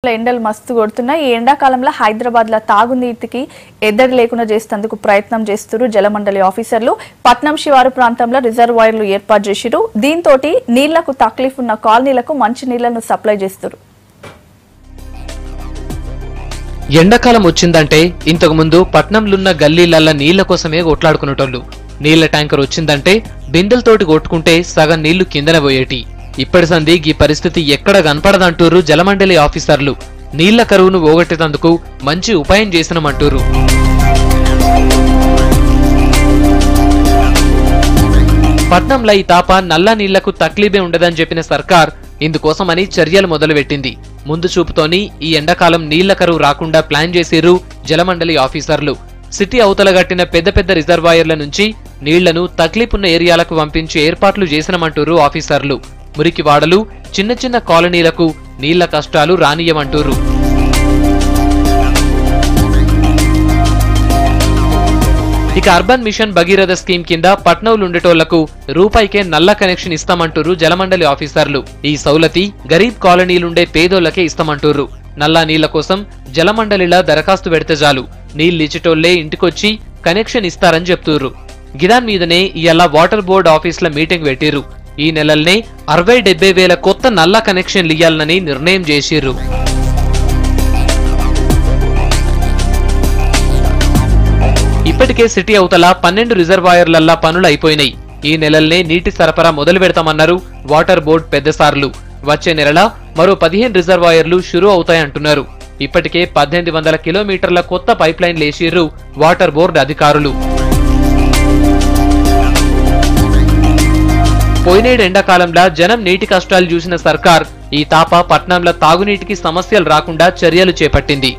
ఎండలు మస్తు కొడుతున్నాయి. ఈ ఎండాకాలంలో హైదరాబాద్ లో తాగునీటికి ఎద్దడి లేకుండా చేసేందుకు ప్రయత్నం చేస్తున్నారు జలమండలి ఆఫీసర్లు. పట్నం శివారు ప్రాంతంలో రిజర్వాయర్లు ఏర్పాటు చేశారు. దీంతో నీళ్లకు తక్లీఫ్ ఉన్న కాలనీలకు మంచి నీళ్లను సప్లై చేస్తారు. ఎండాకాలం వచ్చిందంటే ఇంతకు ముందు పట్నంలున్న గల్లీలల్ల నీళ్ల కోసమే కొట్లాడుకునేటోళ్లు. నీళ్ల ట్యాంకర్ వచ్చిందంటే బిందెలతోటి కొట్టుకుంటే సగం నీళ్లు కిందనే పోయేటి. ఇప్పటి సంది ఈ పరిస్థితి ఎక్కడ కనపడదంటూరు జలమండలి ఆఫీసర్లు. నీళ్ల కరువును పోగొట్టేందుకు మంచి ఉపాయం చేసినమంటూరు. పట్నంలో ఈ తాప నల్ల నీళ్లకు తక్లీబే ఉండదని చెప్పిన సర్కార్ ఇందుకోసమని చర్యలు మొదలుపెట్టింది. ముందు చూపుతోని ఈ ఎండాకాలం నీళ్ల కరువు రాకుండా ప్లాన్ చేసిరు జలమండలి ఆఫీసర్లు. సిటీ అవతల గట్టిన పెద్ద పెద్ద రిజర్వాయర్ల నుంచి నీళ్లను తక్లీపున్న ఏరియాలకు పంపించి ఏర్పాట్లు చేసినమంటూరు ఆఫీసర్లు. మురికి వాడలు, చిన్న చిన్న కాలనీలకు నీళ్ల కష్టాలు రానియమంటూరు. ఇక అర్బన్ మిషన్ భగీరథ స్కీమ్ కింద పట్నంలుండేటోళ్లకు రూపాయికే నల్ల కనెక్షన్ ఇస్తామంటూరు జలమండలి ఆఫీసర్లు. ఈ సౌలతి గరీబ్ కాలనీలుండే పేదోళ్లకే ఇస్తామంటూరు. నల్లా నీళ్ల కోసం జలమండలిలా దరఖాస్తు పెడితే చాలు నీళ్లిచ్చేటోళ్లే ఇంటికొచ్చి కనెక్షన్ ఇస్తారని చెప్తుర్రు. గిదాన్ మీదనే ఇయాల వాటర్ బోర్డు ఆఫీసుల మీటింగ్ పెట్టిర్రు. ఈ నెలల్నే 60-70 వేల కొత్త నల్ల కనెక్షన్లు ఇయ్యాలని నిర్ణయం చేసిర్రు. ఇప్పటికే సిటీ అవతల 12 రిజర్వాయర్లల్లా పనులు అయిపోయినాయి. ఈ నెలల్నే నీటి సరఫరా మొదలు పెడతామన్నారు వాటర్ బోర్డు పెద్దసార్లు. వచ్చే నెలల మరో 15 రిజర్వాయర్లు షురూ అవుతాయంటున్నారు. ఇప్పటికే 1800 కిలోమీటర్ల కొత్త పైప్ లైన్లు వేసిర్రు వాటర్ బోర్డు అధికారులు. పోయినేడు ఎండాకాలంలో జనం నీటి కష్టాలు చూసిన సర్కార్ ఈ తాప పట్నంలో తాగునీటికి సమస్యలు రాకుండా చర్యలు చేపట్టింది.